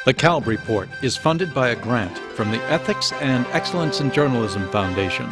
The Kalb Report is funded by a grant from the Ethics and Excellence in Journalism Foundation.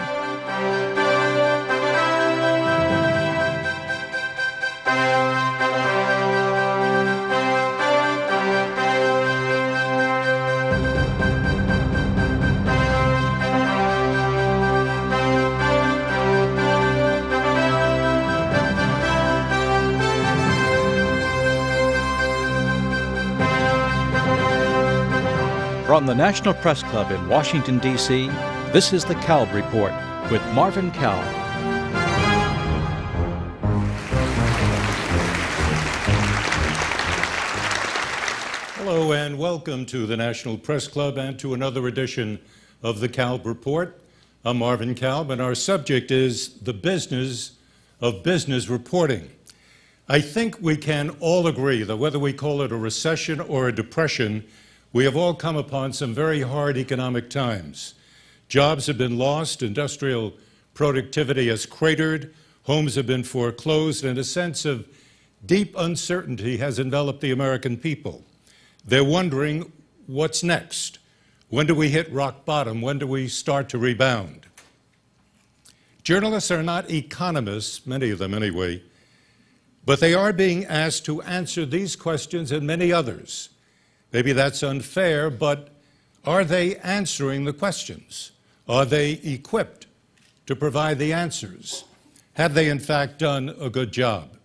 From the National Press Club in Washington, D.C., this is the Kalb Report with Marvin Kalb. Hello and welcome to the National Press Club and to another edition of the Kalb Report. I'm Marvin Kalb and our subject is the business of business reporting. I think we can all agree that whether we call it a recession or a depression, we have all come upon some very hard economic times. Jobs have been lost, industrial productivity has cratered, homes have been foreclosed, and a sense of deep uncertainty has enveloped the American people. They're wondering, what's next? When do we hit rock bottom? When do we start to rebound? Journalists are not economists, many of them anyway, but they are being asked to answer these questions and many others. Maybe that's unfair, but are they answering the questions? Are they equipped to provide the answers? Have they, in fact, done a good job?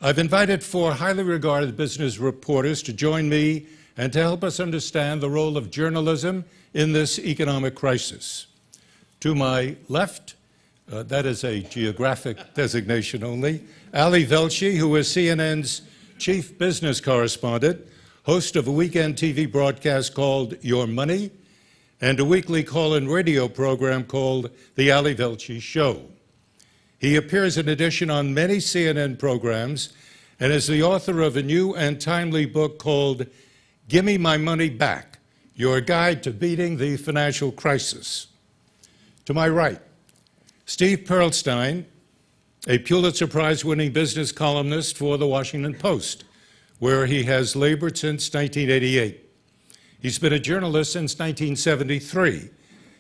I've invited four highly regarded business reporters to join me and to help us understand the role of journalism in this economic crisis. To my left, that is a geographic designation only, Ali Velshi, who is CNN's chief business correspondent, host of a weekend TV broadcast called Your Money, and a weekly call-in radio program called The Ali Velshi Show. He appears in addition on many CNN programs and is the author of a new and timely book called Gimme My Money Back, Your Guide to Beating the Financial Crisis. To my right, Steve Pearlstein, a Pulitzer Prize-winning business columnist for The Washington Post, where he has labored since 1988. He's been a journalist since 1973,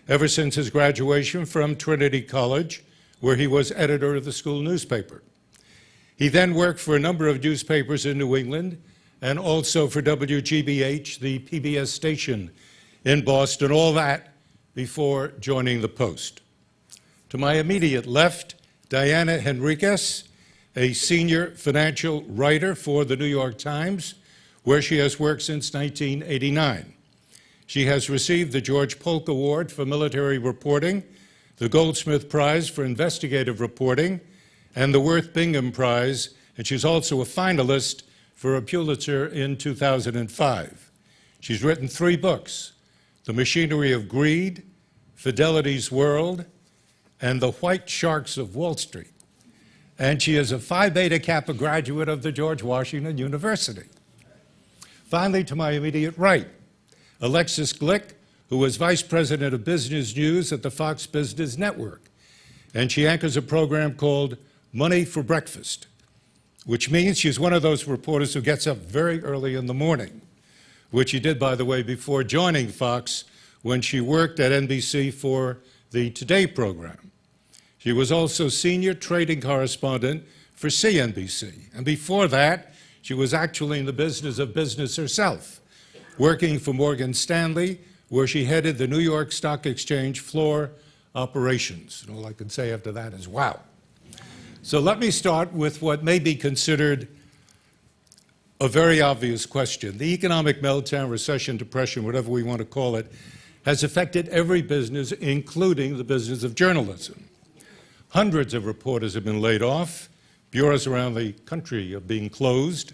ever since his graduation from Trinity College, where he was editor of the school newspaper. He then worked for a number of newspapers in New England and also for WGBH, the PBS station in Boston, all that before joining the Post. To my immediate left, Diana Henriques, a senior financial writer for the New York Times, where she has worked since 1989. She has received the George Polk Award for military reporting, the Goldsmith Prize for investigative reporting, and the Worth Bingham Prize, and she's also a finalist for a Pulitzer in 2005. She's written 3 books, The Machinery of Greed, Fidelity's World, and The White Sharks of Wall Street. And she is a Phi Beta Kappa graduate of the George Washington University. Finally, to my immediate right, Alexis Glick, who was Vice President of Business News at the Fox Business Network. And she anchors a program called Money for Breakfast, which means she's one of those reporters who gets up very early in the morning, which she did, by the way, before joining Fox when she worked at NBC for the Today program. She was also senior trading correspondent for CNBC. And before that, she was actually in the business of business herself, working for Morgan Stanley, where she headed the New York Stock Exchange floor operations. And all I can say after that is, wow. So let me start with what may be considered a very obvious question. The economic meltdown, recession, depression, whatever we want to call it, has affected every business, including the business of journalism. Hundreds of reporters have been laid off. Bureaus around the country are being closed.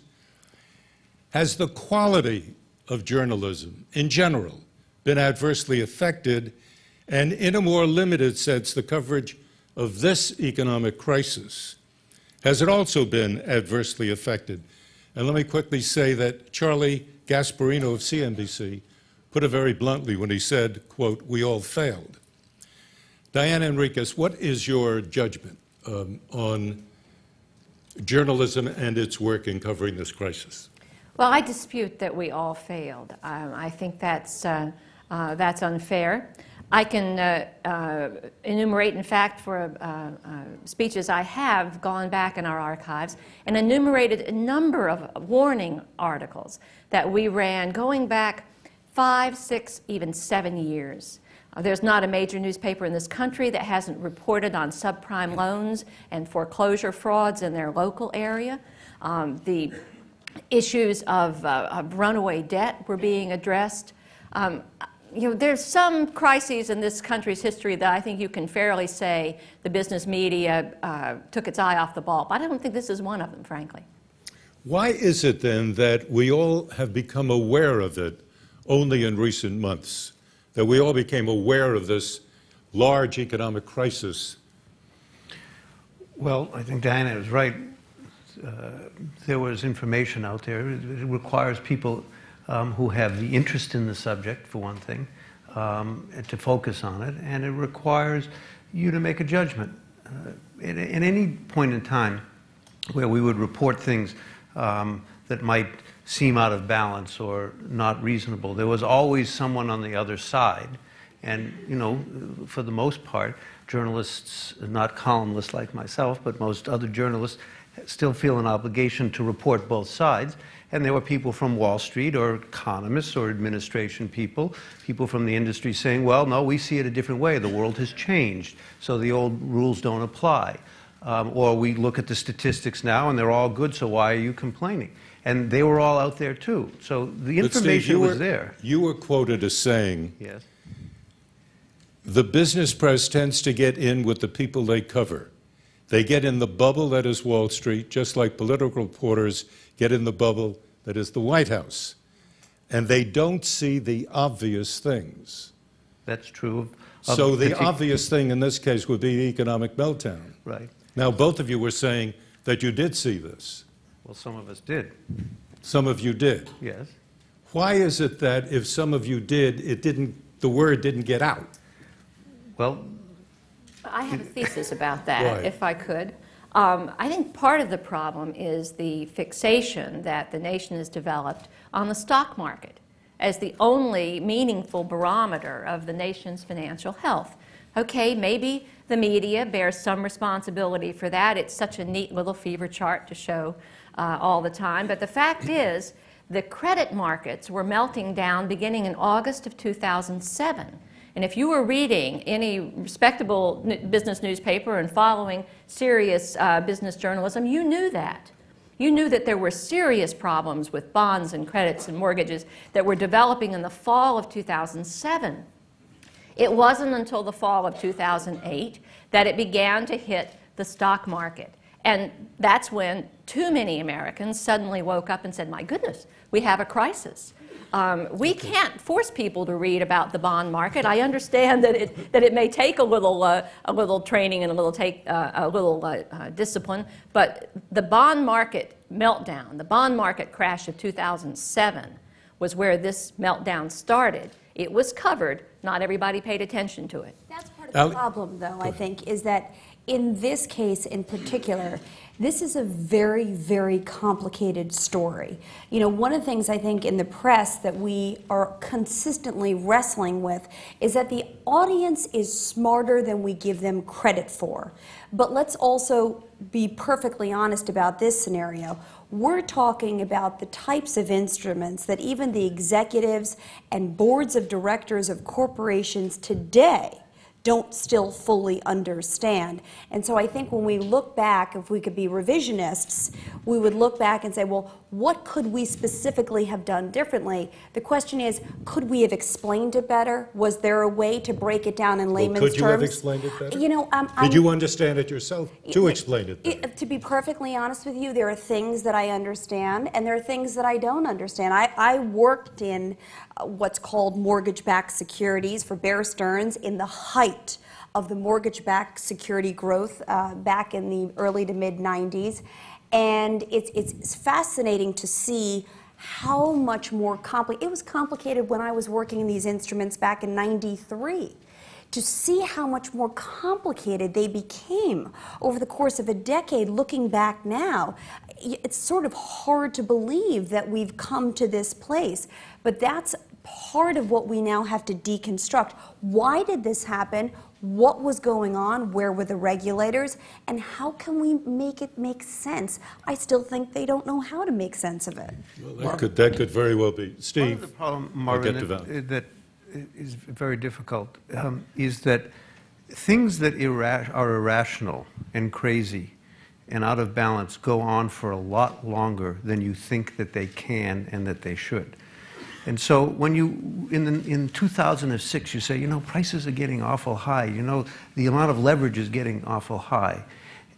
Has the quality of journalism in general been adversely affected? And in a more limited sense, the coverage of this economic crisis, has it also been adversely affected? And let me quickly say that Charlie Gasparino of CNBC put it very bluntly when he said, quote, "We all failed." Diana Henriques, what is your judgment on journalism and its work in covering this crisis? Well, I dispute that we all failed. I think that's unfair. I can enumerate, in fact, for speeches I have gone back in our archives and enumerated a number of warning articles that we ran going back 5, 6, even 7 years. There's not a major newspaper in this country that hasn't reported on subprime loans and foreclosure frauds in their local area. The issues of runaway debt were being addressed. You know, there's some crises in this country's history that I think you can fairly say the business media took its eye off the ball, but I don't think this is one of them, frankly. Why is it then that we all have become aware of it only in recent months, that we all became aware of this large economic crisis? Well, I think Diana is right. There was information out there. It requires people who have the interest in the subject, for one thing, to focus on it, and it requires you to make a judgment. At any point in time where we would report things that might seem out of balance or not reasonable, there was always someone on the other side. And, you know, for the most part, journalists, not columnists like myself, but most other journalists, still feel an obligation to report both sides. And there were people from Wall Street or economists or administration people, people from the industry saying, well, no, we see it a different way. The world has changed, so the old rules don't apply. Or we look at the statistics now and they're all good, so why are you complaining? And they were all out there too. So the information was there. You were quoted as saying, yes, the business press tends to get in with the people they cover. They get in the bubble that is Wall Street, just like political reporters get in the bubble that is the White House. And they don't see the obvious things. That's true. So the obvious thing in this case would be the economic meltdown. Right. Now, both of you were saying that you did see this. Well, some of us did. Some of you did. Yes. Why is it that if some of you did, the word didn't get out? Well, I have a thesis about that, Right. if I could. I think part of the problem is the fixation that the nation has developed on the stock market as the only meaningful barometer of the nation's financial health. Okay, maybe the media bears some responsibility for that. It's such a neat little fever chart to show all the time. But the fact is, the credit markets were melting down beginning in August of 2007. And if you were reading any respectable business newspaper and following serious business journalism, you knew that. You knew that there were serious problems with bonds and credits and mortgages that were developing in the fall of 2007. It wasn't until the fall of 2008 that it began to hit the stock market. And that's when too many Americans suddenly woke up and said, my goodness, we have a crisis. We can't force people to read about the bond market. I understand that it may take a little training and a little discipline, but the bond market meltdown, the bond market crash of 2007 was where this meltdown started. It was covered. Not everybody paid attention to it. That's part of the problem, though, I think, is that in this case in particular, this is a very, very complicated story. You know, one of the things I think in the press that we are consistently wrestling with is that the audience is smarter than we give them credit for. But let's also be perfectly honest about this scenario. We're talking about the types of instruments that even the executives and boards of directors of corporations today don't still fully understand. And so I think when we look back, if we could be revisionists, we would look back and say, well, what could we specifically have done differently? The question is, could we have explained it better? Was there a way to break it down in layman's terms? Could you have explained it better? You know, did you understand it yourself to explain it better? To be perfectly honest with you, there are things that I understand and there are things that I don't understand. I worked in what's called mortgage-backed securities for Bear Stearns in the height of the mortgage-backed security growth back in the early to mid-90s. And it's fascinating to see how much more complicated. It was complicated when I was working in these instruments back in '93. to see how much more complicated they became over the course of a decade, looking back now, it's sort of hard to believe that we've come to this place. But that's part of what we now have to deconstruct. Why did this happen? What was going on? Where were the regulators? And how can we make it make sense? I still think they don't know how to make sense of it. Well, that could very well be. Steve, part of the problem, Marvin, that is very difficult is that things that are irrational and crazy and out of balance go on for a lot longer than you think that they can and that they should. And so when you, in 2006, you say, you know, prices are getting awful high, you know, the amount of leverage is getting awful high,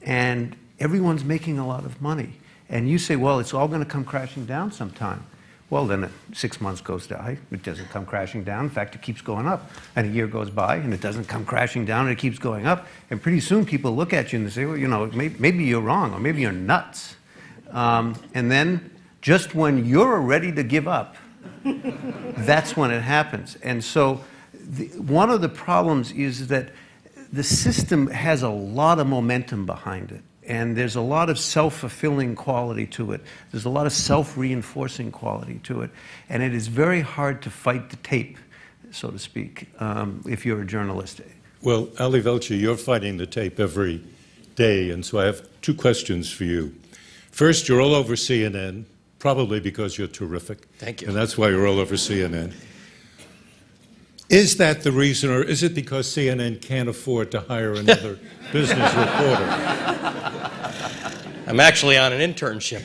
and everyone's making a lot of money. And you say, well, it's all going to come crashing down sometime. Well, then 6 months goes by, it doesn't come crashing down. In fact, it keeps going up. And a year goes by, and it doesn't come crashing down, and it keeps going up. And pretty soon people look at you and they say, well, you know, maybe you're wrong, or maybe you're nuts. And then just when you're ready to give up, that's when it happens. And so one of the problems is that the system has a lot of momentum behind it. And there's a lot of self-fulfilling quality to it. There's a lot of self-reinforcing quality to it. And it is very hard to fight the tape, so to speak, if you're a journalist. well, Ali Velshi, you're fighting the tape every day, and so I have two questions for you. First, you're all over CNN, probably because you're terrific. Thank you. And that's why you're all over CNN. Is that the reason, or is it because CNN can't afford to hire another business reporter? I'm actually on an internship.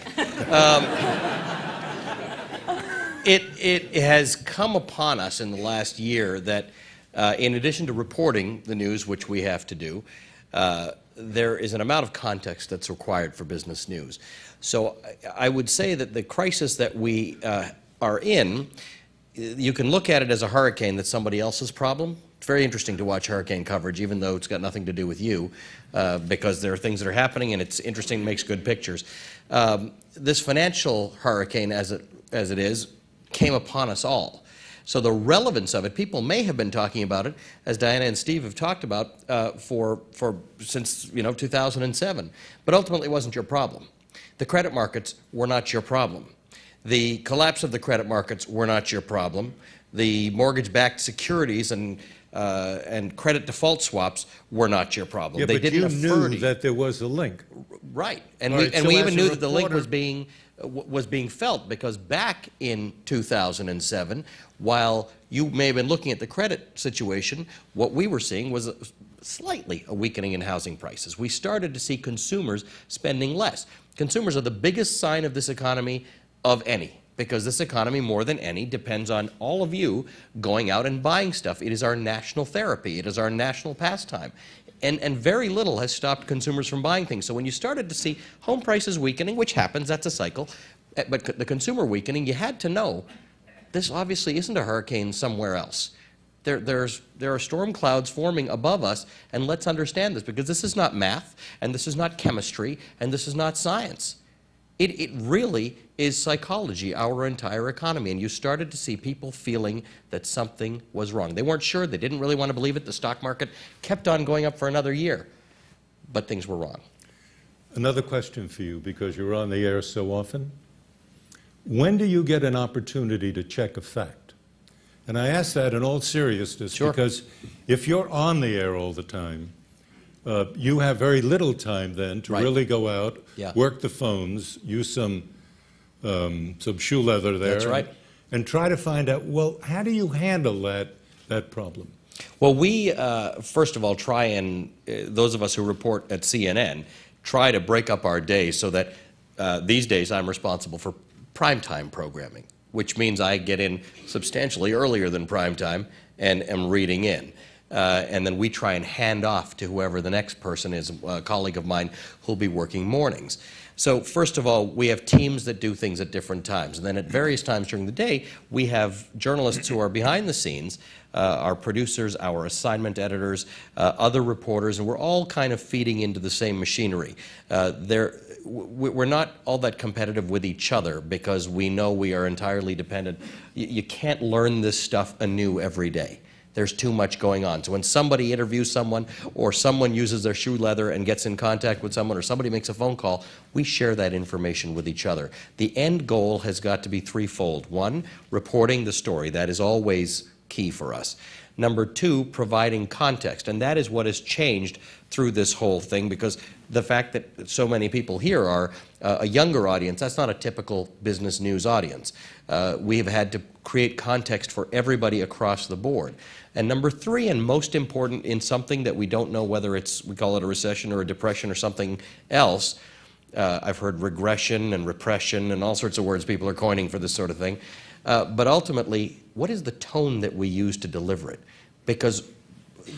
It has come upon us in the last year that in addition to reporting the news, which we have to do, there is an amount of context that's required for business news. So I would say that the crisis that we are in, you can look at it as a hurricane that's somebody else's problem. It's very interesting to watch hurricane coverage, even though it's got nothing to do with you, because there are things that are happening, and it's interesting, makes good pictures. This financial hurricane, as it is, came upon us all. So the relevance of it, people may have been talking about it, as Diana and Steve have talked about, since 2007, but ultimately it wasn't your problem. The credit markets were not your problem. The collapse of the credit markets were not your problem. The mortgage-backed securities and credit default swaps were not your problem. Yeah, they but didn't you knew that there was a link. Right, and Right, so we as even a knew that the link reporter- was being felt, because back in 2007, while you may have been looking at the credit situation, what we were seeing was slightly a weakening in housing prices. We started to see consumers spending less. Consumers are the biggest sign of this economy of any, because this economy, more than any, depends on all of you going out and buying stuff. It is our national therapy. It is our national pastime. And very little has stopped consumers from buying things. So when you started to see home prices weakening, which happens, that's a cycle, but the consumer weakening, you had to know this obviously isn't a hurricane somewhere else. There are storm clouds forming above us, and let's understand this, because this is not math, and this is not chemistry, and this is not science. It really is psychology, our entire economy, and you started to see people feeling that something was wrong. They weren't sure, they didn't really want to believe it. The stock market kept on going up for another year, but things were wrong. Another question for you, because you're on the air so often. When do you get an opportunity to check a fact? And I ask that in all seriousness, Sure. because if you're on the air all the time, you have very little time then to Right. really go out, Yeah. work the phones, use some shoe leather there. That's right. And try to find out, well, how do you handle that problem? Well, we, first of all, try and, those of us who report at CNN, try to break up our day so that these days I'm responsible for primetime programming, which means I get in substantially earlier than primetime and am reading in. And then we try and hand off to whoever the next person is, a colleague of mine who'll be working mornings. So first of all, we have teams that do things at different times. And then at various times during the day, we have journalists who are behind the scenes, our producers, our assignment editors, other reporters, and we're all kind of feeding into the same machinery. We're not all that competitive with each other, because we know we are entirely dependent. You can't learn this stuff anew every day. there's too much going on. So when somebody interviews someone, or someone uses their shoe leather and gets in contact with someone, or somebody makes a phone call, we share that information with each other. The end goal has got to be threefold. One, reporting the story. That is always key for us. Number two, providing context, and that is what has changed through this whole thing, because the fact that so many people here are a younger audience, that's not a typical business news audience. We have had to create context for everybody across the board. And number three, and most important in something that we don't know whether it's, we call it a recession or a depression or something else, I've heard regression and repression and all sorts of words people are coining for this sort of thing. But ultimately, what is the tone that we use to deliver it? Because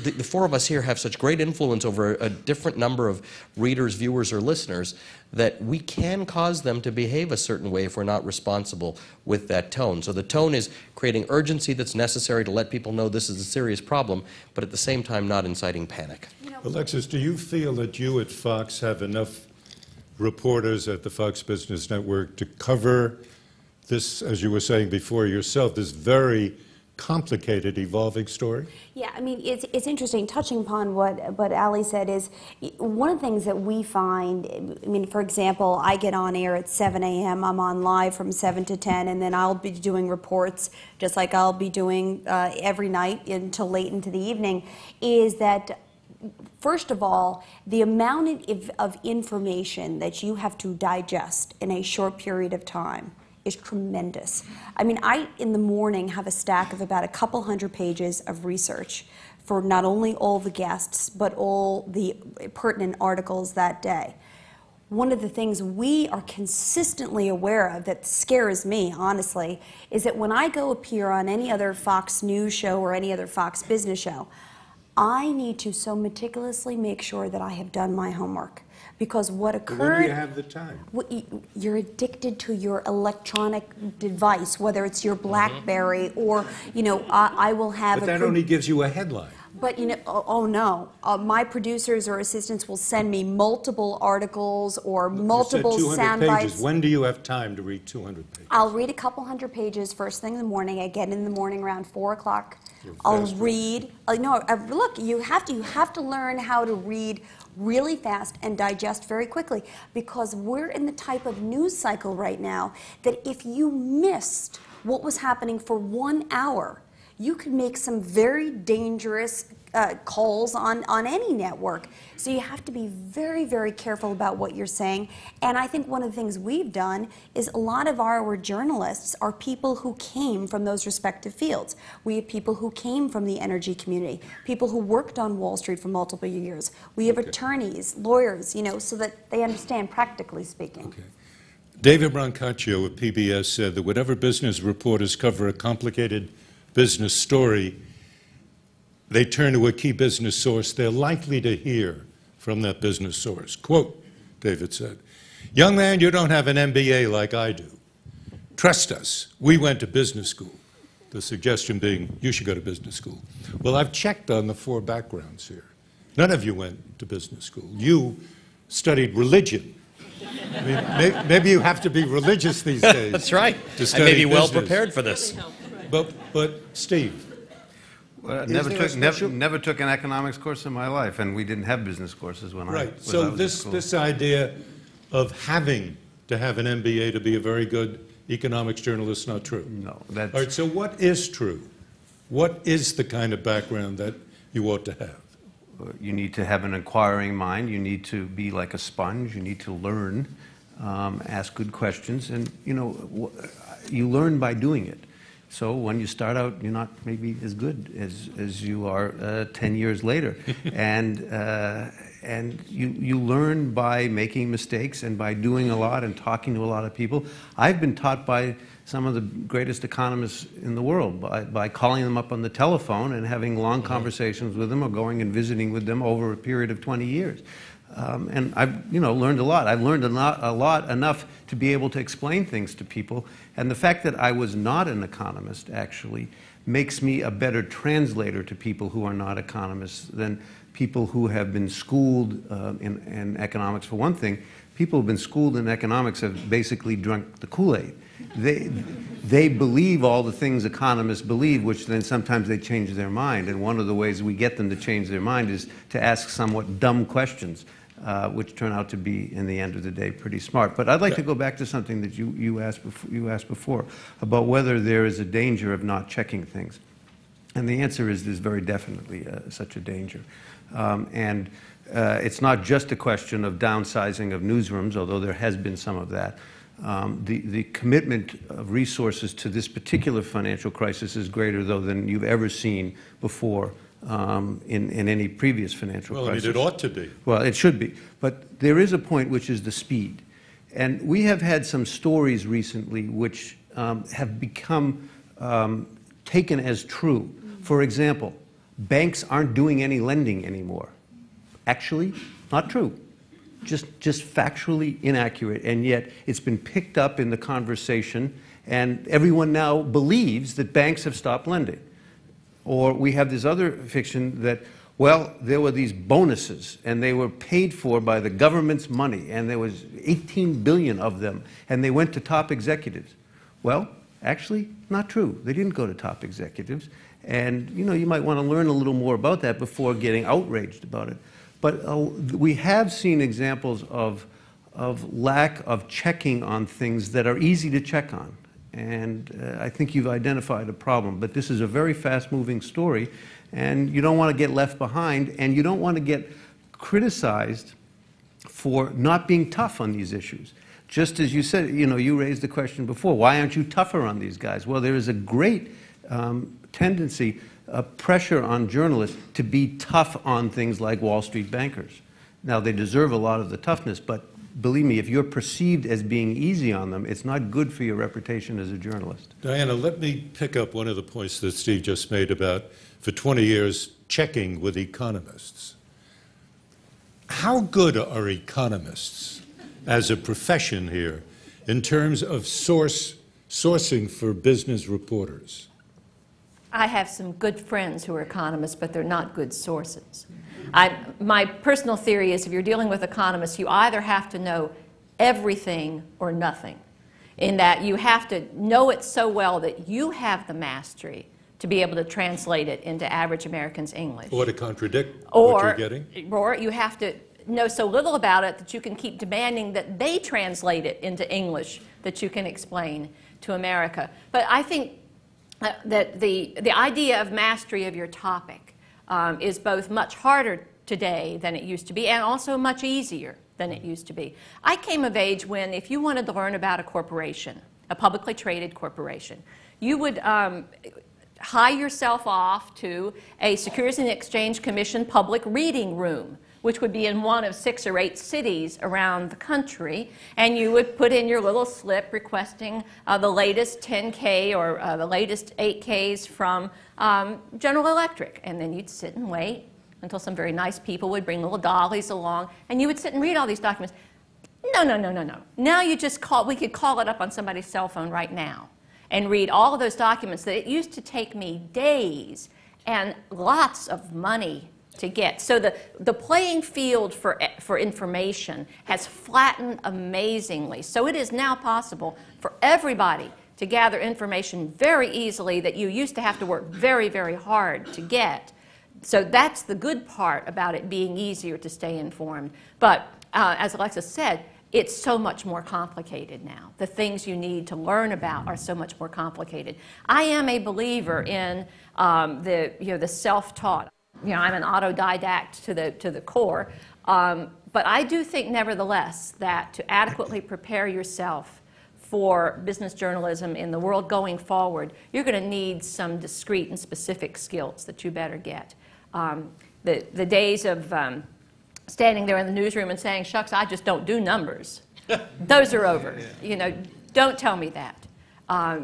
the four of us here have such great influence over a different number of readers, viewers, or listeners that we can cause them to behave a certain way if we're not responsible with that tone. So the tone is creating urgency that's necessary to let people know this is a serious problem, but at the same time not inciting panic. Alexis, do you feel that you at Fox have enough reporters at the Fox Business Network to cover this, as you were saying before yourself, this very complicated, evolving story? Yeah, I mean, it's interesting. Touching upon what Ali said is, one of the things that we find, I mean, for example, I get on air at 7 a.m., I'm on live from 7 to 10, and then I'll be doing reports, just like I'll be doing every night until late into the evening, is that first of all, the amount of information that you have to digest in a short period of time is tremendous. I mean, I, in the morning, have a stack of about a couple hundred pages of research for not only all the guests, but all the pertinent articles that day. One of the things we are consistently aware of that scares me, honestly, is that when I go appear on any other Fox News show or any other Fox Business show, I need to so meticulously make sure that I have done my homework. Because what occurred... When do you have the time? You're addicted to your electronic device, whether it's your BlackBerry or, you know, I will have... But that only gives you a headline. But, you know, oh no. My producers or assistants will send me multiple articles or multiple sound bites. When do you have time to read 200 pages? I'll read a couple hundred pages first thing in the morning. I get in the morning around 4 o'clock. I'll read. No, look, you have to learn how to read really fast and digest very quickly, because we're in the type of news cycle right now that if you missed what was happening for 1 hour, you could make some very dangerous calls on any network. So you have to be very, very careful about what you're saying. And I think one of the things we've done is a lot of our journalists are people who came from those respective fields. We have people who came from the energy community, people who worked on Wall Street for multiple years. We have attorneys, lawyers, you know, so that they understand, practically speaking. Okay. David Brancaccio of PBS said that whatever business reporters cover a complicated business story, they turn to a key business source they're likely to hear from that business source. Quote, David said, "Young man, you don't have an MBA like I do. Trust us. We went to business school." The suggestion being, you should go to business school. Well, I've checked on the four backgrounds here. None of you went to business school. You studied religion. I mean, maybe you have to be religious these days. That's right. To I may be well business. prepared for this. But Steve. Well, never took an economics course in my life, and we didn't have business courses when I was So at school. this idea of having to have an MBA to be a very good economics journalist is not true. No, that's... All right, so what is true? What is the kind of background that you ought to have? You need to have an inquiring mind. You need to be like a sponge. You need to learn, ask good questions, and you know, you learn by doing it. So when you start out, you're not maybe as good as you are 10 years later, and you learn by making mistakes and by doing a lot and talking to a lot of people. I've been taught by some of the greatest economists in the world by calling them up on the telephone and having long conversations with them, or going and visiting with them over a period of 20 years. And I've learned a lot. I've learned a lot enough to be able to explain things to people. And the fact that I was not an economist actually makes me a better translator to people who are not economists than people who have been schooled in economics. For one thing, people who've been schooled in economics have basically drunk the Kool-Aid. They believe all the things economists believe, which then sometimes they change their mind. And one of the ways we get them to change their mind is to ask somewhat dumb questions, which turn out to be, in the end of the day, pretty smart. But I'd like to go back to something that you asked before about whether there is a danger of not checking things. And the answer is there's very definitely such a danger. It's not just a question of downsizing of newsrooms, although there has been some of that. The commitment of resources to this particular financial crisis is greater, though, than you've ever seen before in any previous financial crisis. Well, I mean, it ought to be. Well, it should be. But there is a point which is the speed. And we have had some stories recently which have become taken as true. For example, banks aren't doing any lending anymore. Actually, not true. Just factually inaccurate, and yet it's been picked up in the conversation, and everyone now believes that banks have stopped lending. Or we have this other fiction that, well, there were these bonuses, and they were paid for by the government's money, and there was 18 billion of them, and they went to top executives. Well, actually, not true. They didn't go to top executives, and you might want to learn a little more about that before getting outraged about it. But we have seen examples of lack of checking on things that are easy to check on. And I think you've identified a problem. But this is a very fast-moving story, and you don't want to get left behind, and you don't want to get criticized for not being tough on these issues. Just as you said, you raised the question before, why aren't you tougher on these guys? Well, there is a great tendency, pressure on journalists to be tough on things like Wall Street bankers. Now, they deserve a lot of the toughness, but believe me, if you're perceived as being easy on them, it's not good for your reputation as a journalist. Diana, let me pick up one of the points that Steve just made about, for 20 years, checking with economists. How good are economists as a profession here in terms of sourcing for business reporters? I have some good friends who are economists, but they're not good sources. My personal theory is if you're dealing with economists, you either have to know everything or nothing, in that you have to know it so well that you have the mastery to be able to translate it into average American's English. Or to contradict what you're getting? Or you have to know so little about it that you can keep demanding that they translate it into English that you can explain to America. But I think that the idea of mastery of your topic is both much harder today than it used to be, and also much easier than it used to be. I came of age when, if you wanted to learn about a corporation, a publicly traded corporation, you would hie yourself off to a Securities and Exchange Commission public reading room, which would be in one of 6 or 8 cities around the country, and you would put in your little slip requesting the latest 10K or the latest 8Ks from General Electric, and then you'd sit and wait until some very nice people would bring little dollies along, and you would sit and read all these documents. No. Now you just we could call it up on somebody's cell phone right now and read all of those documents that it used to take me days and lots of money to get. So the playing field for information has flattened amazingly. So it is now possible for everybody to gather information very easily that you used to have to work very, very hard to get. So that's the good part about it being easier to stay informed. But as Alexis said, it's so much more complicated now. The things you need to learn about are so much more complicated. I am a believer in the self-taught. I'm an autodidact to the core, but I do think, nevertheless, that to adequately prepare yourself for business journalism in the world going forward, you're going to need some discrete and specific skills that you better get. The days of standing there in the newsroom and saying, "Shucks, I just don't do numbers," those are over. Don't tell me that.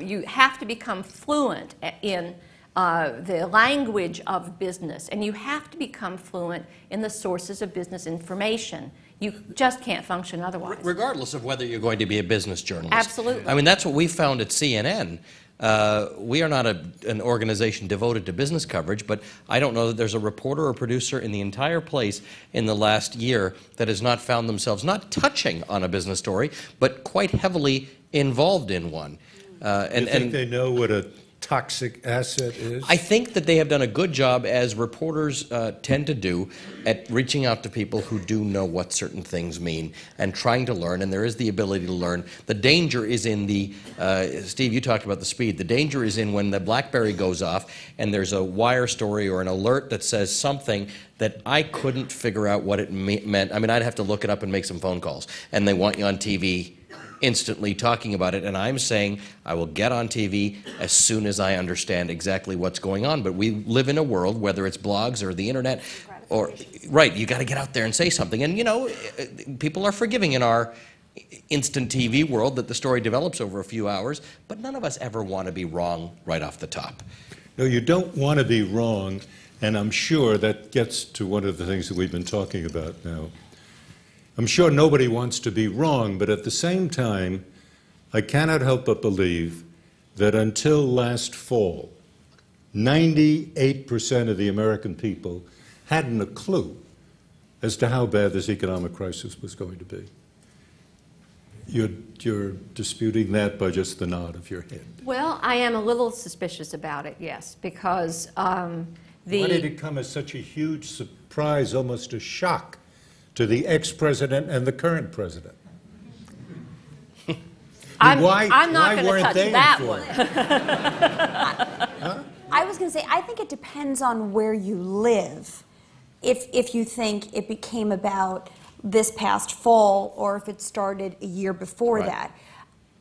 You have to become fluent in the language of business, and you have to become fluent in the sources of business information. You just can't function otherwise. Regardless of whether you're going to be a business journalist. Absolutely. I mean, that's what we found at CNN. We are not an organization devoted to business coverage, but I don't know that there's a reporter or producer in the entire place in the last year that has not found themselves not touching on a business story, but quite heavily involved in one. You think they know what a toxic asset is? I think that they have done a good job, as reporters tend to do, at reaching out to people who do know what certain things mean and trying to learn, and there is the ability to learn. The danger is in the, Steve, you talked about the speed. The danger is in when the BlackBerry goes off and there's a wire story or an alert that says something that I couldn't figure out what it meant. I mean, I'd have to look it up and make some phone calls, and they want you on TV instantly talking about it, and I'm saying I will get on TV as soon as I understand exactly what's going on. But we live in a world, whether it's blogs or the internet, or right, you got to get out there and say something. And you know, people are forgiving in our instant TV world that the story develops over a few hours, but none of us ever want to be wrong right off the top. No, you don't want to be wrong, and I'm sure that gets to one of the things that we've been talking about now. I'm sure nobody wants to be wrong, but at the same time, I cannot help but believe that until last fall, 98% of the American people hadn't a clue as to how bad this economic crisis was going to be. You're disputing that by just the nod of your head. Well, I am a little suspicious about it, yes, because Why did it come as such a huge surprise, almost a shock, to the ex-president and the current president? I'm not going to touch that one. I was going to say, I think it depends on where you live. If you think it became about this past fall or if it started a year before that.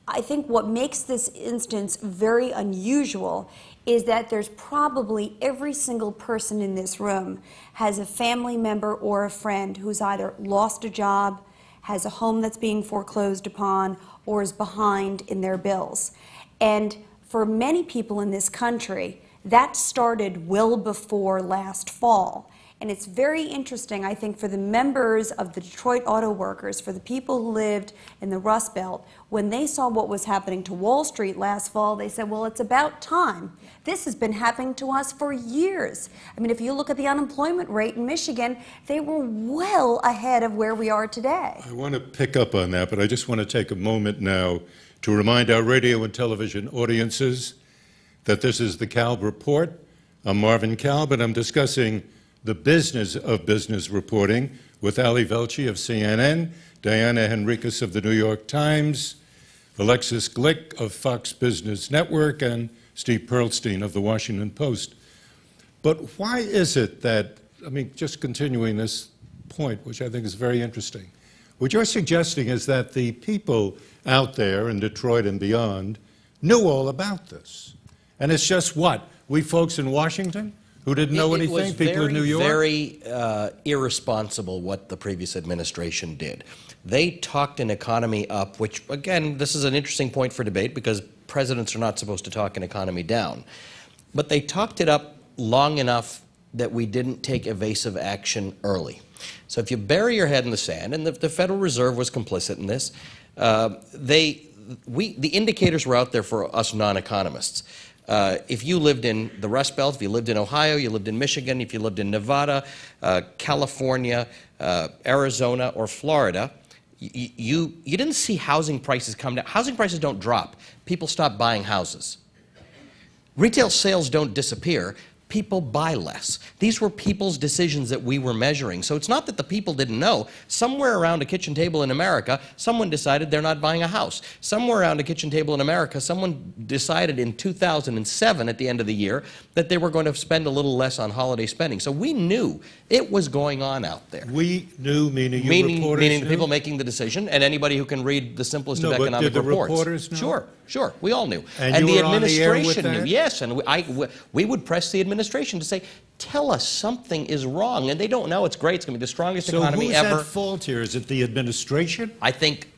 I think what makes this instance very unusual is that there's probably every single person in this room has a family member or a friend who's either lost a job, has a home that's being foreclosed upon, or is behind in their bills. And for many people in this country, that started well before last fall. And it's very interesting, I think, for the members of the Detroit Auto Workers, for the people who lived in the Rust Belt, when they saw what was happening to Wall Street last fall, they said, well, it's about time. This has been happening to us for years. I mean, if you look at the unemployment rate in Michigan, they were well ahead of where we are today. I want to pick up on that, but I just want to take a moment now to remind our radio and television audiences that this is the Kalb Report. I'm Marvin Kalb, and I'm discussing the business of business reporting with Ali Velshi of CNN, Diana Henriques of the New York Times, Alexis Glick of Fox Business Network, and Steve Pearlstein of the Washington Post. But why is it that, I mean, just continuing this point, which I think is very interesting, what you're suggesting is that the people out there in Detroit and beyond knew all about this. And it's just what? We folks in Washington who didn't know anything, people in New York? It was very irresponsible what the previous administration did. They talked an economy up, which, again, this is an interesting point for debate because presidents are not supposed to talk an economy down. But they talked it up long enough that we didn't take evasive action early. So if you bury your head in the sand, and the Federal Reserve was complicit in this, the indicators were out there for us non-economists. If you lived in the Rust Belt, if you lived in Ohio, you lived in Michigan, if you lived in Nevada, California, Arizona, or Florida, you didn't see housing prices come down. Housing prices don't drop. People stop buying houses. Retail sales don't disappear. People buy less. These were people's decisions that we were measuring. So it's not that the people didn't know. Somewhere around a kitchen table in America, someone decided they're not buying a house. Somewhere around a kitchen table in America, someone decided in 2007 at the end of the year that they were going to spend a little less on holiday spending. So we knew it was going on out there. We knew, meaning you reporters meaning knew? The people making the decision and anybody who can read the simplest of economic reports. But did the reporters know? Sure, we all knew. And you the were on the air with administration knew. that? Yes, and we would press the administration to say, tell us something is wrong. And they don't know. It's great. It's going to be the strongest economy ever. So who's at fault here? Is it the administration? I think,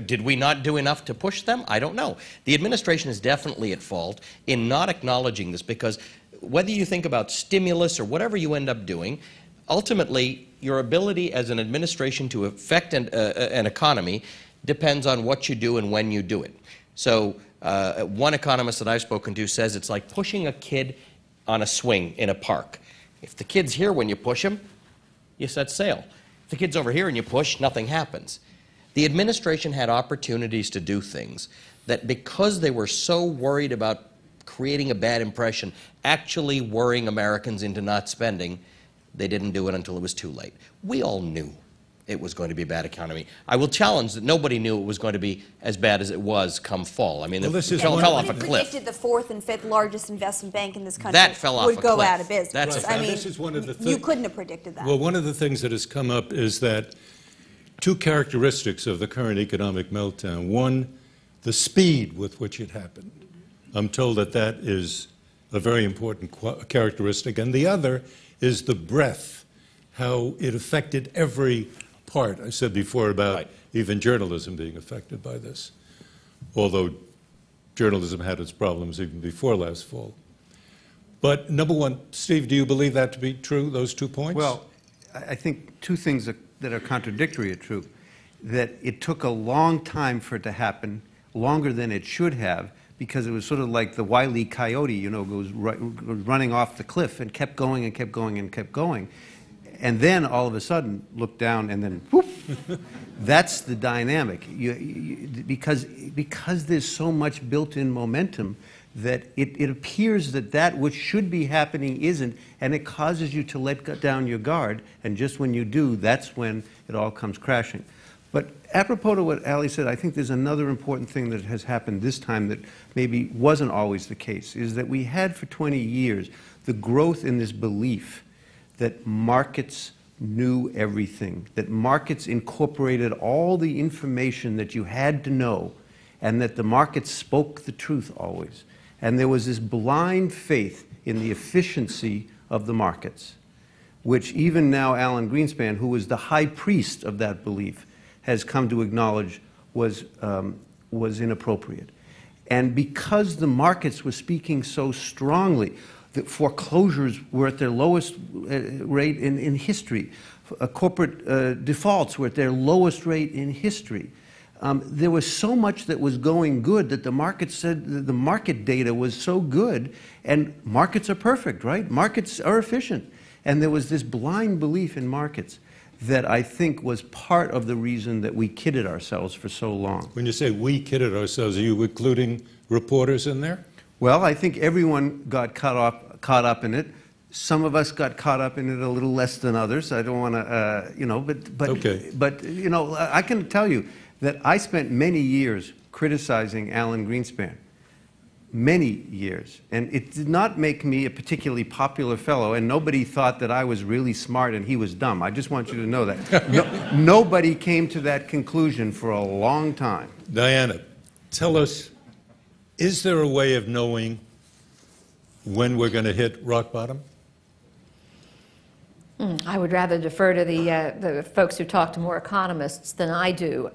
did we not do enough to push them? I don't know. The administration is definitely at fault in not acknowledging this, because whether you think about stimulus or whatever you end up doing, ultimately your ability as an administration to affect an economy depends on what you do and when you do it. So One economist that I've spoken to says it's like pushing a kid on a swing in a park. If the kid's here when you push him, you set sail. If the kid's over here and you push, nothing happens. The administration had opportunities to do things that, because they were so worried about creating a bad impression, actually worrying Americans into not spending, they didn't do it until it was too late. We all knew it was going to be a bad economy. I will challenge that nobody knew it was going to be as bad as it was come fall. I mean, Well, it fell off a cliff. Predicted the fourth and fifth largest investment bank in this country That fell off would a go cliff. out of business. That's Right. I mean, This is one of the you couldn't have predicted that. Well, one of the things that has come up is that two characteristics of the current economic meltdown. One, the speed with which it happened. I'm told that that is a very important characteristic. And the other is the breadth, how it affected every part. I said before about even journalism being affected by this, although journalism had its problems even before last fall. But number one, Steve, do you believe that to be true, those 2 points? Well, I think two things that are contradictory are true. That it took a long time for it to happen, longer than it should have, because it was sort of like the Wile E. Coyote, you know, goes running off the cliff and kept going and kept going and kept going. And then all of a sudden, look down and then whoop. That's the dynamic. Because there's so much built-in momentum that it appears that that which should be happening isn't, and it causes you to let down your guard, and just when you do, that's when it all comes crashing. But apropos to what Ali said, I think there's another important thing that has happened this time that maybe wasn't always the case, is that we had for 20 years the growth in this belief that markets knew everything, that markets incorporated all the information that you had to know, and that the markets spoke the truth always. And there was this blind faith in the efficiency of the markets, which even now Alan Greenspan, who was the high priest of that belief, has come to acknowledge was inappropriate. And because the markets were speaking so strongly, the foreclosures were at their lowest rate in history. Corporate defaults were at their lowest rate in history. There was so much that was going good that the market said that the market data was so good, and markets are perfect, right? Markets are efficient. And there was this blind belief in markets that I think was part of the reason that we kidded ourselves for so long. When you say we kidded ourselves, are you including reporters in there? Well, I think everyone got caught up in it. Some of us got caught up in it a little less than others. I don't want to, you know, but you know, I can tell you that I spent many years criticizing Alan Greenspan, many years, and it did not make me a particularly popular fellow, and nobody thought that I was really smart and he was dumb. I just want you to know that. Nobody came to that conclusion for a long time. Diana, tell us, is there a way of knowing when we're going to hit rock bottom? I would rather defer to the folks who talk to more economists than I do.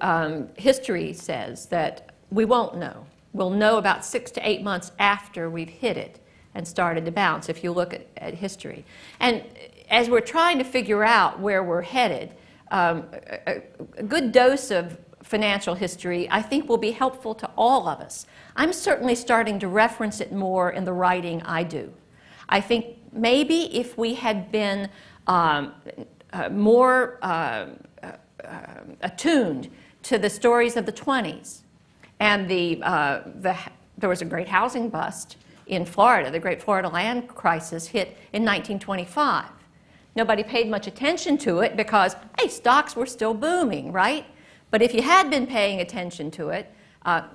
History says that we won't know. We'll know about 6 to 8 months after we've hit it and started to bounce, if you look at history. And as we're trying to figure out where we're headed, a good dose of financial history, I think, will be helpful to all of us. I'm certainly starting to reference it more in the writing I do. I think maybe if we had been more attuned to the stories of the 20s, and there was a great housing bust in Florida. The Great Florida Land Crisis hit in 1925. Nobody paid much attention to it because, hey, stocks were still booming, right? But if you had been paying attention to it,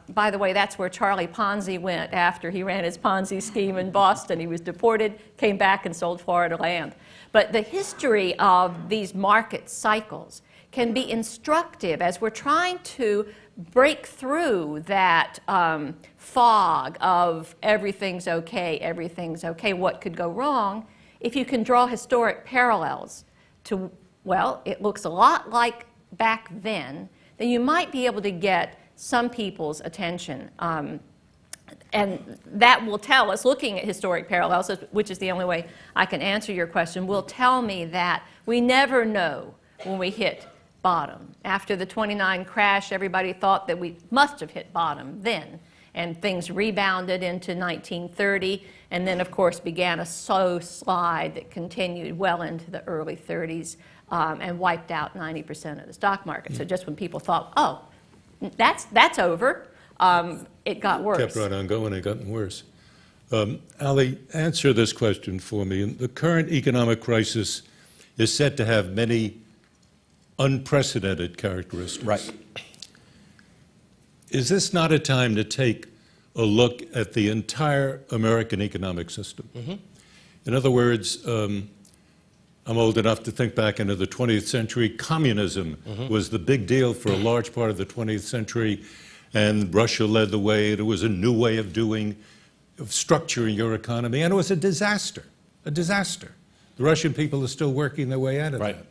by the way, that's where Charlie Ponzi went after he ran his Ponzi scheme in Boston. He was deported, came back, and sold Florida land. But the history of these market cycles can be instructive as we're trying to break through that fog of everything's okay, what could go wrong. If you can draw historic parallels to, well, it looks a lot like back then you might be able to get some people's attention. And that will tell us, looking at historic parallels, which is the only way I can answer your question, will tell me that we never know when we hit bottom. After the '29 crash, everybody thought that we must have hit bottom then. And things rebounded into 1930, and then, of course, began a slow slide that continued well into the early 30s and wiped out 90% of the stock market. So just when people thought, oh, that's over, it got worse. Kept right on going and gotten worse. Ali, answer this question for me. The current economic crisis is said to have many unprecedented characteristics. Right. Is this not a time to take a look at the entire American economic system? Mm-hmm. In other words, I'm old enough to think back into the 20th century. Communism was the big deal for a large part of the 20th century, and Russia led the way. It was a new way of structuring your economy, and it was a disaster, a disaster. The Russian people are still working their way out of that.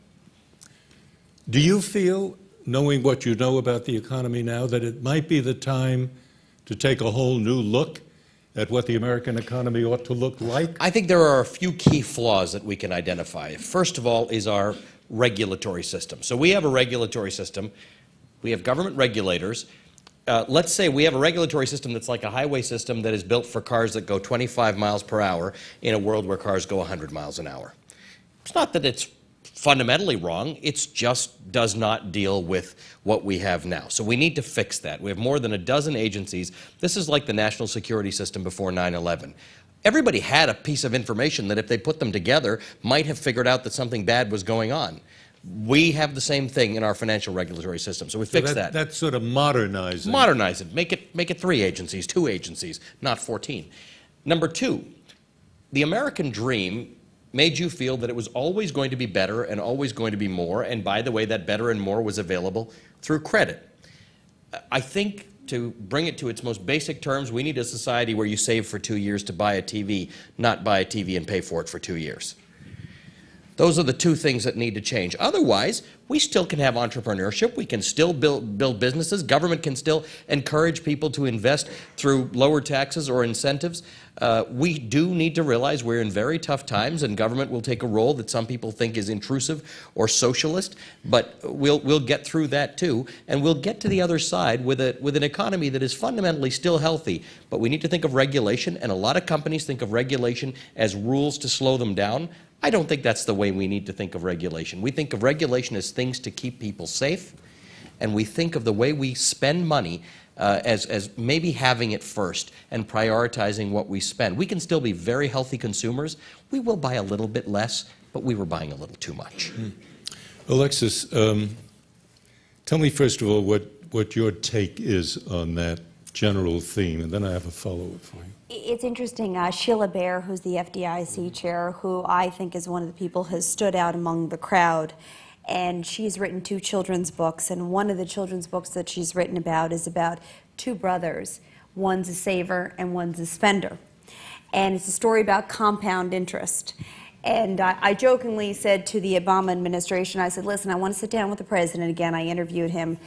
Do you feel, knowing what you know about the economy now, that it might be the time to take a whole new look at what the American economy ought to look like? I think there are a few key flaws that we can identify. First of all is our regulatory system. So we have a regulatory system. We have government regulators. Let's say we have a regulatory system that's like a highway system that is built for cars that go 25 miles per hour in a world where cars go 100 miles an hour. It's not that it's fundamentally wrong, it just does not deal with what we have now. So we need to fix that. We have more than a dozen agencies. This is like the national security system before 9/11. Everybody had a piece of information that if they put them together might have figured out that something bad was going on. We have the same thing in our financial regulatory system, so we fix that. That's sort of modernizing. Modernize it. Make it 3 agencies, 2 agencies, not 14. Number 2, the American dream made you feel that it was always going to be better and always going to be more, and by the way, that better and more was available through credit. I think to bring it to its most basic terms, we need a society where you save for 2 years to buy a TV, not buy a TV and pay for it for 2 years. Those are the 2 things that need to change. Otherwise, we still can have entrepreneurship. We can still build businesses. Government can still encourage people to invest through lower taxes or incentives. We do need to realize we're in very tough times, and government will take a role that some people think is intrusive or socialist, but we'll get through that too, and we'll get to the other side with an economy that is fundamentally still healthy. But we need to think of regulation, and a lot of companies think of regulation as rules to slow them down. I don't think that's the way we need to think of regulation. We think of regulation as things to keep people safe, and we think of the way we spend money as maybe having it first and prioritizing what we spend. We can still be very healthy consumers. We will buy a little bit less, but we were buying a little too much. Alexis, tell me first of all what your take is on that general theme, and then I have a follow-up for you. It's interesting, Sheila Bair, who's the FDIC chair, who I think is one of the people who has stood out among the crowd, and she's written 2 children's books, and one of the children's books that she's written about is about 2 brothers. One's a saver and one's a spender. And it's a story about compound interest. And I jokingly said to the Obama administration, I said, listen, I want to sit down with the president again. I interviewed him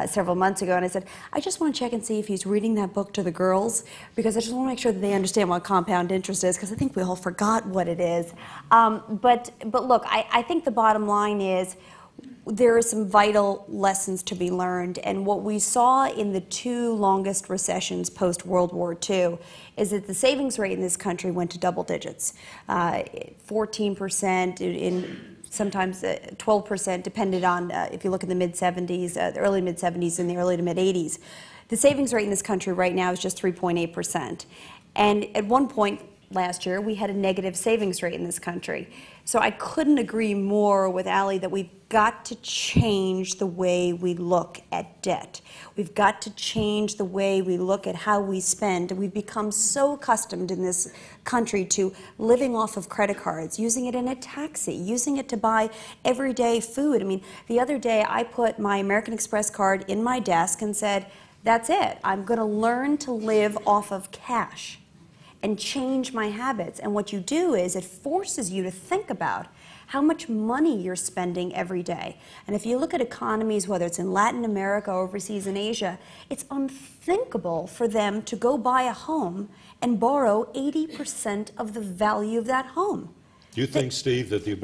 several months ago, and I said, I just want to check and see if he's reading that book to the girls, because I just want to make sure that they understand what compound interest is, because I think we all forgot what it is. But look, I think the bottom line is there are some vital lessons to be learned, and what we saw in the 2 longest recessions post-World War II is that the savings rate in this country went to double digits, 14%, in sometimes 12%, depended on if you look in the mid-70s, the early mid-70s and the early to mid-80s. The savings rate in this country right now is just 3.8%. And at one point last year, we had a negative savings rate in this country. So I couldn't agree more with Ali that we've got to change the way we look at debt. We've got to change the way we look at how we spend. We've become so accustomed in this country to living off of credit cards, using it in a taxi, using it to buy everyday food. I mean, the other day I put my American Express card in my desk and said, that's it. I'm going to learn to live off of cash and change my habits. And what you do is it forces you to think about how much money you're spending every day. And if you look at economies, whether it's in Latin America or overseas in Asia, it's unthinkable for them to go buy a home and borrow 80% of the value of that home. Do you think, Steve, that the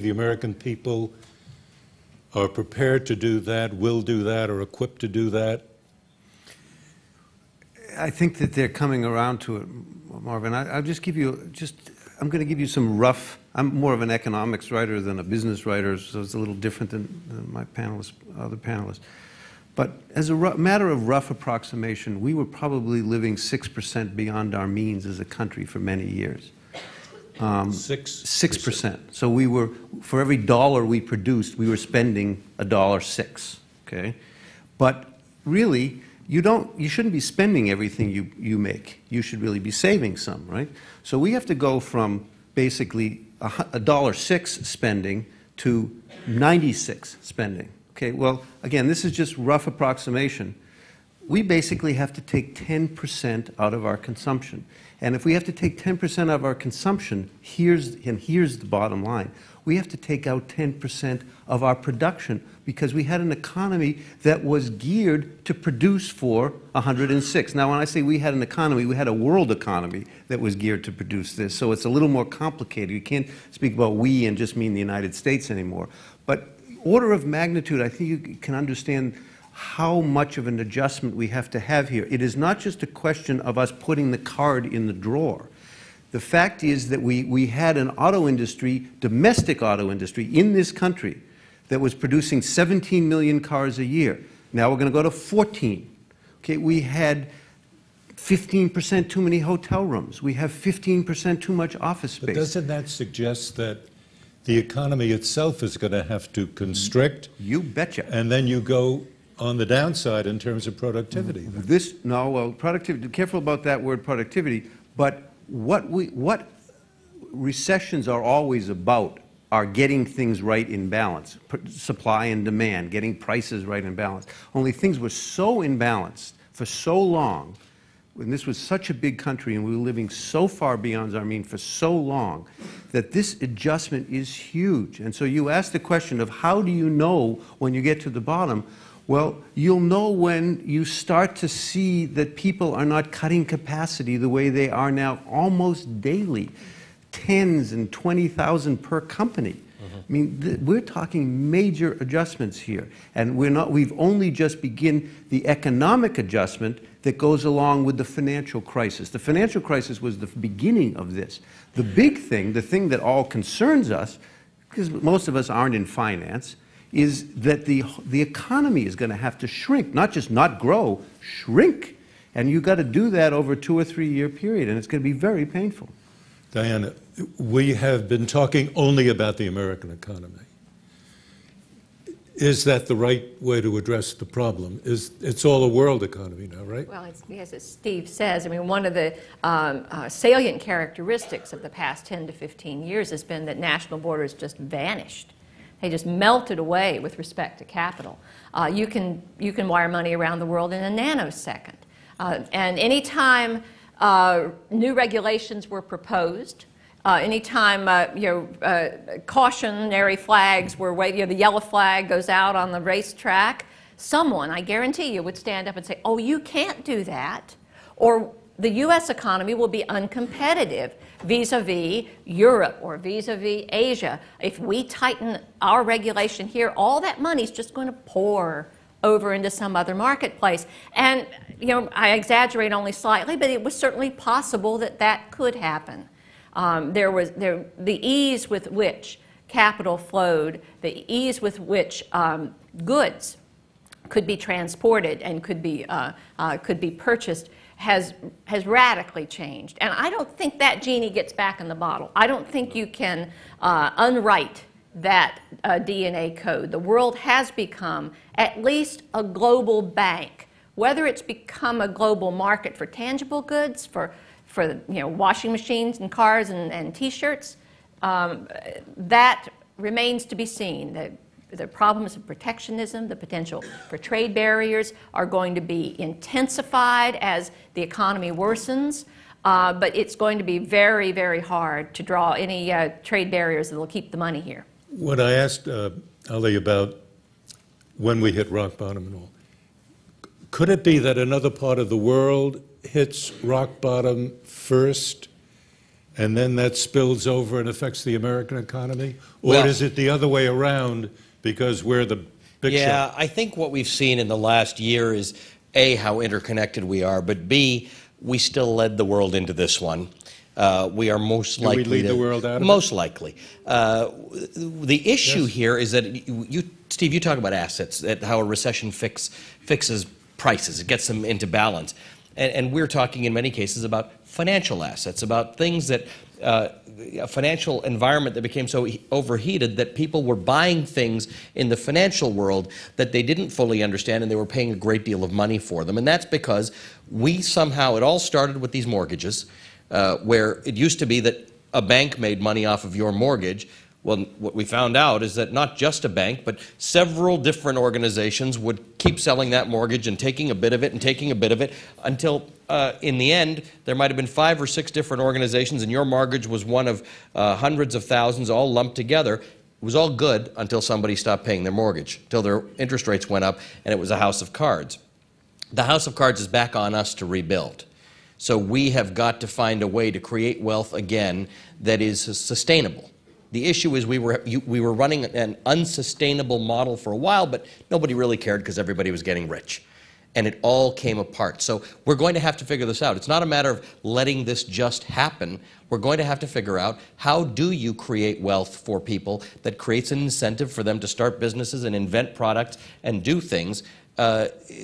American people are prepared to do that, will do that, or equipped to do that? I think that they're coming around to it, Marvin. I'll just give you I'm going to give you some rough. I'm more of an economics writer than a business writer, so it's a little different than my other panelists. But as a matter of rough approximation, we were probably living 6% beyond our means as a country for many years. 6%. So we were, for every dollar we produced, we were spending $1.06. Okay, but really, you shouldn't be spending everything you make. You should really be saving some, right? So we have to go from basically $1.06 spending to 96 spending. Okay, well, again, this is just rough approximation. We basically have to take 10% out of our consumption. And if we have to take 10% of our consumption, here's the bottom line. We have to take out 10% of our production because we had an economy that was geared to produce for 106. Now, when I say we had an economy, we had a world economy that was geared to produce this. So it's a little more complicated. You can't speak about we and just mean the United States anymore. But order of magnitude, I think you can understand how much of an adjustment we have to have here. It is not just a question of us putting the card in the drawer. The fact is that we had an auto industry, domestic auto industry, in this country that was producing 17 million cars a year. Now we're going to go to 14. Okay, we had 15% too many hotel rooms. We have 15% too much office space. But doesn't that suggest that the economy itself is going to have to constrict? You betcha. And then you go on the downside in terms of productivity. Productivity, careful about that word productivity, but what recessions are always about are getting things right in balance, supply and demand, getting prices right in balance. Only things were so imbalanced for so long, when this was such a big country and we were living so far beyond our means for so long, that this adjustment is huge. And so you ask the question of how do you know when you get to the bottom? Well, you'll know when you start to see that people are not cutting capacity the way they are now almost daily, 10s and 20,000 per company. I mean, we're talking major adjustments here, and we've only just begun the economic adjustment that goes along with the financial crisis. The financial crisis was the beginning of this. The big thing, the thing that all concerns us, because most of us aren't in finance, is that the economy is going to have to shrink, not just not grow, shrink. And you've got to do that over a 2 or 3 year period, and it's going to be very painful. Diana, we have been talking only about the American economy. Is that the right way to address the problem? It's all a world economy now, right? Well, yes, as Steve says, I mean, one of the salient characteristics of the past 10 to 15 years has been that national borders just vanished. They just melted away with respect to capital. You can wire money around the world in a nanosecond. And any time new regulations were proposed, anytime cautionary flags were waved, the yellow flag goes out on the racetrack, someone, I guarantee you, would stand up and say, oh, you can't do that, or the U.S. economy will be uncompetitive vis-a-vis Europe or vis-a-vis Asia. If we tighten our regulation here, all that money is just going to pour over into some other marketplace. And, I exaggerate only slightly, but it was certainly possible that that could happen. The ease with which capital flowed, the ease with which goods could be transported and could be purchased has radically changed. And I don't think that genie gets back in the bottle. I don't think you can unwrite that DNA code. The world has become at least a global bank. Whether it's become a global market for tangible goods, for washing machines and cars and T-shirts, that remains to be seen. The problems of protectionism, the potential for trade barriers are going to be intensified as the economy worsens, but it's going to be very, very hard to draw any trade barriers that will keep the money here. What I asked Ali about when we hit rock bottom and all, could it be that another part of the world hits rock bottom first and then that spills over and affects the American economy? Or is it the other way around because we're the big shot? I think what we've seen in the last year is A, how interconnected we are, but B, we still led the world into this one. We are most likely to lead the world out of most likely. The issue here is that Steve, you talk about assets, that how a recession fixes prices, it gets them into balance, and we're talking in many cases about financial assets, about things that a financial environment that became so overheated that people were buying things in the financial world that they didn't fully understand, and they were paying a great deal of money for them, and that's because we somehow, it all started with these mortgages. Where it used to be that a bank made money off of your mortgage. Well, what we found out is that not just a bank, but several different organizations would keep selling that mortgage and taking a bit of it and taking a bit of it until, in the end, there might have been 5 or 6 different organizations, and your mortgage was one of hundreds of thousands all lumped together. It was all good until somebody stopped paying their mortgage, until their interest rates went up, and it was a house of cards. The house of cards is back on us to rebuild. So we have got to find a way to create wealth again that is sustainable. The issue is we were running an unsustainable model for a while, but nobody really cared because everybody was getting rich. And it all came apart. So we're going to have to figure this out. It's not a matter of letting this just happen. We're going to have to figure out, how do you create wealth for people that creates an incentive for them to start businesses and invent products and do things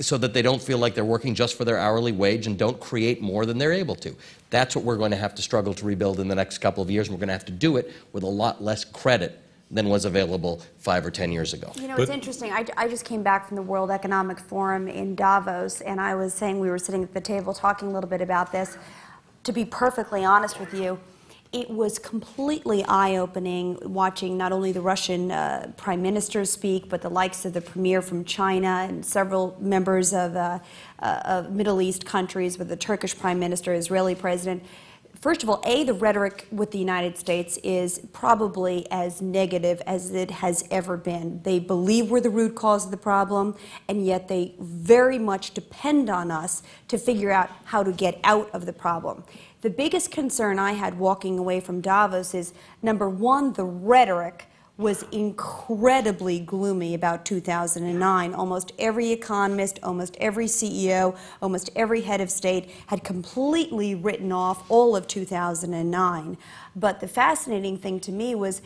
so that they don't feel like they're working just for their hourly wage and don't create more than they're able to. That's what we're going to have to struggle to rebuild in the next couple of years, and we're going to have to do it with a lot less credit than was available 5 or 10 years ago. You know, it's interesting. I just came back from the World Economic Forum in Davos, and I was saying, we were sitting at the table talking a little bit about this. To be perfectly honest with you, it was completely eye-opening watching not only the Russian prime minister speak, but the likes of the premier from China and several members of Middle East countries, with the Turkish prime minister, Israeli president. First of all, the rhetoric with the United States is probably as negative as it has ever been. They believe we're the root cause of the problem, and yet they very much depend on us to figure out how to get out of the problem. The biggest concern I had walking away from Davos is, number one, the rhetoric was incredibly gloomy about 2009. Almost every economist, almost every CEO, almost every head of state had completely written off all of 2009. But the fascinating thing to me was,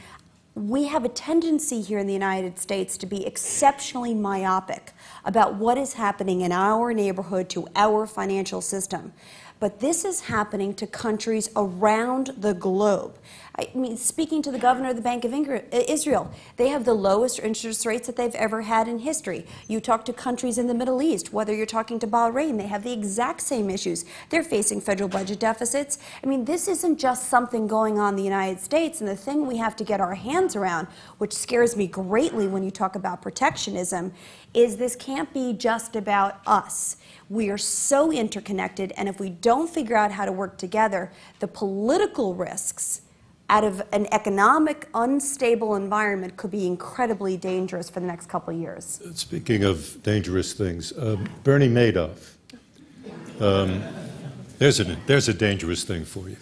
we have a tendency here in the United States to be exceptionally myopic about what is happening in our neighborhood to our financial system. But this is happening to countries around the globe. I mean, speaking to the governor of the Bank of Israel, they have the lowest interest rates that they've ever had in history. You talk to countries in the Middle East, whether you're talking to Bahrain, they have the exact same issues. They're facing federal budget deficits. I mean, this isn't just something going on in the United States, and the thing we have to get our hands around, which scares me greatly when you talk about protectionism, is this can't be just about us. We are so interconnected, and if we don't figure out how to work together, the political risks out of an economic, unstable environment could be incredibly dangerous for the next couple of years. Speaking of dangerous things, Bernie Madoff, there's a dangerous thing for you.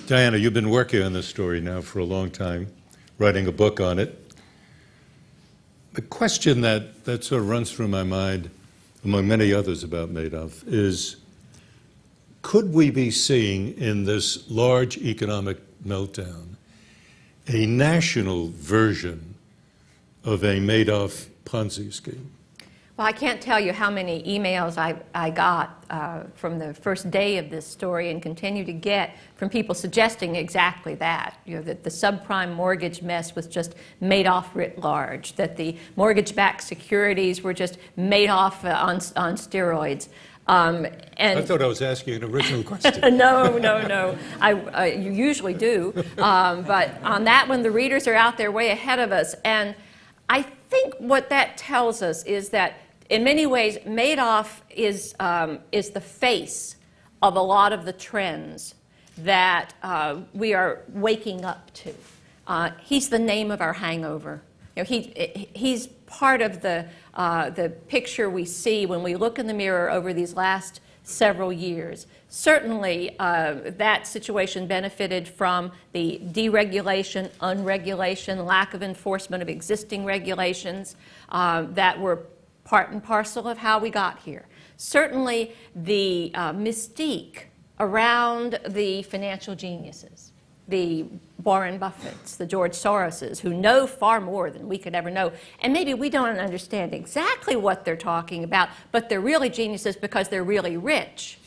Diana, you've been working on this story now for a long time, writing a book on it. The question that sort of runs through my mind, among many others about Madoff, is, could we be seeing in this large economic meltdown a national version of a Madoff Ponzi scheme? Well, I can't tell you how many emails I got from the first day of this story, and continue to get from people suggesting exactly that. You know, that the subprime mortgage mess was just Madoff writ large, that the mortgage-backed securities were just Madoff on steroids. And I thought I was asking an original question. No. You usually do. But on that one, the readers are out there way ahead of us. And I think what that tells us is that, in many ways, Madoff is the face of a lot of the trends that we are waking up to. He's the name of our hangover. You know, he's part of the picture we see when we look in the mirror over these last several years. Certainly, that situation benefited from the deregulation, unregulation, lack of enforcement of existing regulations that were part and parcel of how we got here. Certainly the mystique around the financial geniuses, the Warren Buffetts, the George Soroses, who know far more than we could ever know. And maybe we don't understand exactly what they're talking about, but they're really geniuses because they're really rich.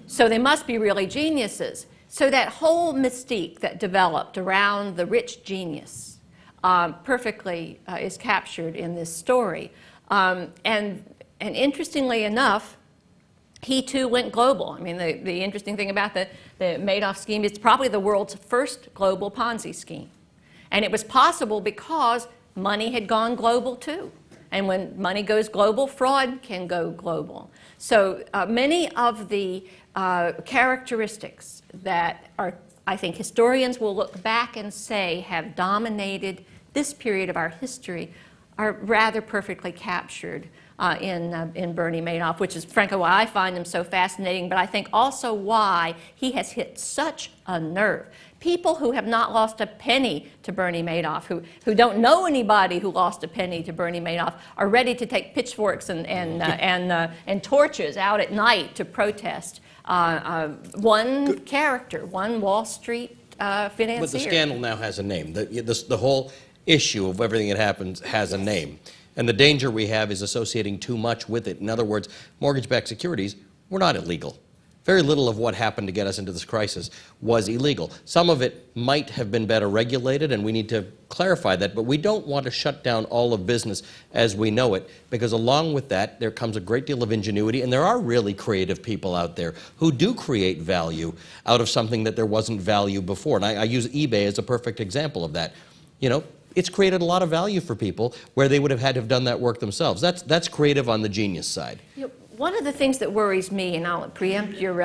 So they must be really geniuses. So that whole mystique that developed around the rich genius perfectly is captured in this story. And interestingly enough, he too went global. I mean, the interesting thing about the Madoff scheme, it's probably the world's first global Ponzi scheme. And it was possible because money had gone global too. And when money goes global, fraud can go global. So many of the characteristics that I think historians will look back and say have dominated this period of our history are rather perfectly captured in Bernie Madoff, which is frankly why I find him so fascinating, but I think also why he has hit such a nerve. People who have not lost a penny to Bernie Madoff, who don't know anybody who lost a penny to Bernie Madoff, are ready to take pitchforks and torches out at night to protest one character, one Wall Street financier. But the scandal now has a name. The whole issue of everything that happens has a name. And the danger we have is associating too much with it. In other words, mortgage-backed securities were not illegal. Very little of what happened to get us into this crisis was illegal. Some of it might have been better regulated, and we need to clarify that, but we don't want to shut down all of business as we know it, because along with that, there comes a great deal of ingenuity, and there are really creative people out there who do create value out of something that there wasn't value before. And I use eBay as a perfect example of that. You know, it's created a lot of value for people where they would have had to have done that work themselves. That's creative on the genius side. One of the things that worries me, and I'll preempt your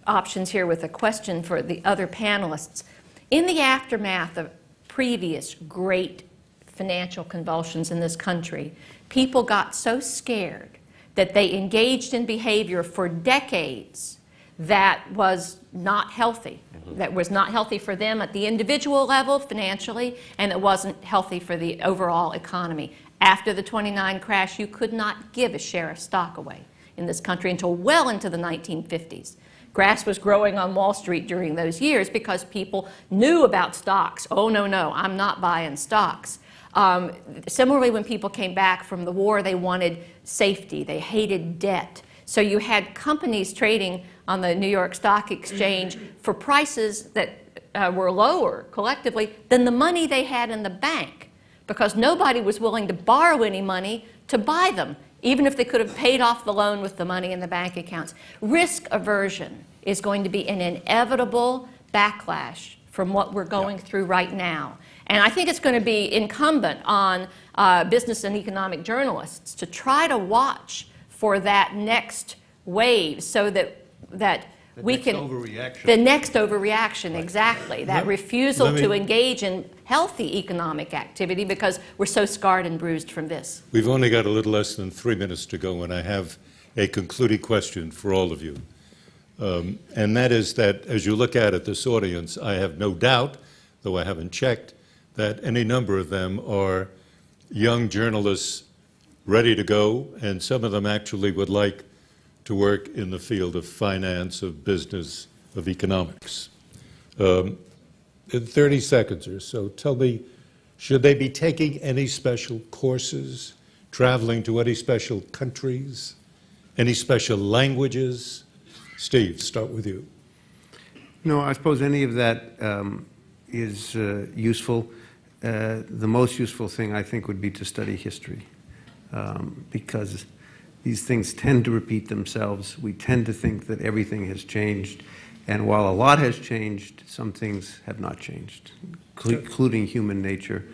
options here with a question for the other panelists. In the aftermath of previous great financial convulsions in this country, people got so scared that they engaged in behavior for decades that was not healthy, that was not healthy for them at the individual level financially, and it wasn't healthy for the overall economy. After the '29 crash, you could not give a share of stock away in this country until well into the 1950s. Grass was growing on Wall Street during those years because people knew about stocks. Oh, no, I'm not buying stocks. Similarly, when people came back from the war, they wanted safety. They hated debt. So you had companies trading on the New York Stock Exchange for prices that were lower collectively than the money they had in the bank, because nobody was willing to borrow any money to buy them, even if they could have paid off the loan with the money in the bank accounts. Risk aversion is going to be an inevitable backlash from what we're going through right now. And I think it's going to be incumbent on business and economic journalists to try to watch for that next wave so that we can... The next overreaction, exactly. That refusal to engage in healthy economic activity because we're so scarred and bruised from this. We've only got a little less than 3 minutes to go, and I have a concluding question for all of you. And that is that as you look at this audience, I have no doubt, though I haven't checked, that any number of them are young journalists ready to go, and some of them actually would like to work in the field of finance, of business, of economics. In 30 seconds or so, tell me, should they be taking any special courses, traveling to any special countries, any special languages? Steve, start with you. No, I suppose any of that is useful. The most useful thing, I think, would be to study history, because these things tend to repeat themselves. We tend to think that everything has changed, and while a lot has changed, some things have not changed, including human nature.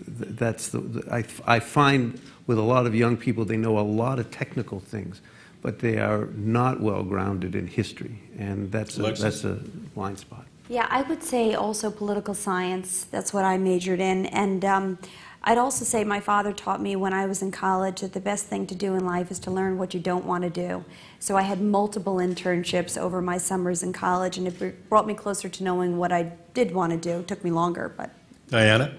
That's I find with a lot of young people, they know a lot of technical things, but they are not well grounded in history, and that's a blind spot. Yeah, I would say also political science. That's what I majored in. And I'd also say my father taught me when I was in college that the best thing to do in life is to learn what you don't want to do. So I had multiple internships over my summers in college, and it brought me closer to knowing what I did want to do. It took me longer, but... Diana?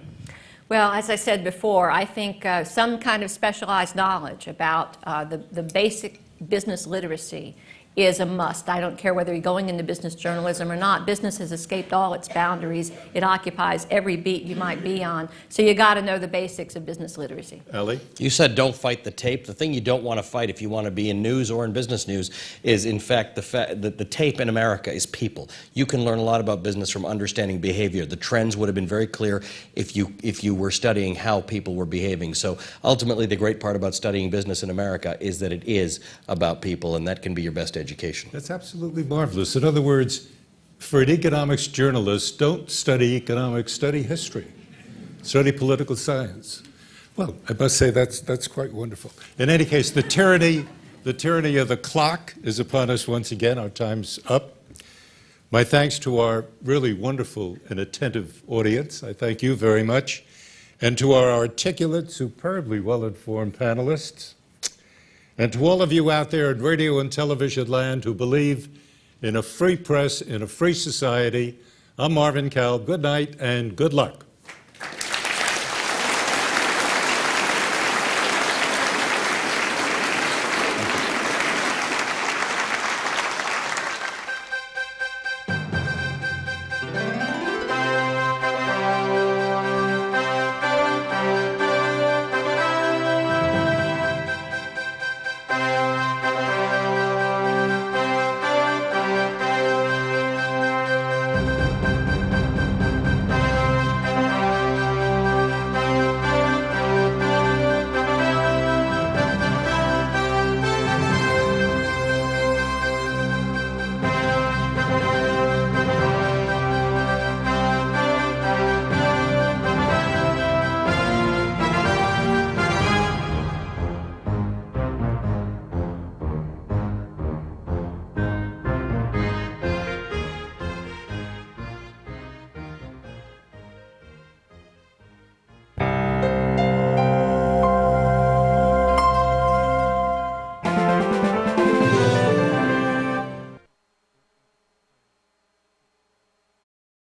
Well, as I said before, I think some kind of specialized knowledge about the basic business literacy is a must. I don't care whether you're going into business journalism or not. Business has escaped all its boundaries. It occupies every beat you might be on. So you got to know the basics of business literacy. Ali? You said don't fight the tape. The thing you don't want to fight if you want to be in news or in business news is, in fact, the tape in America is people. You can learn a lot about business from understanding behavior. The trends would have been very clear if you were studying how people were behaving. So ultimately, the great part about studying business in America is that it is about people, and that can be your best education. That's absolutely marvelous. In other words, for an economics journalist, don't study economics, study history, study political science. Well, I must say that's quite wonderful. In any case, the tyranny of the clock is upon us once again. Our time's up. My thanks to our really wonderful and attentive audience. I thank you very much. And to our articulate, superbly well-informed panelists. And to all of you out there in radio and television land who believe in a free press, in a free society, I'm Marvin Kalb. Good night and good luck.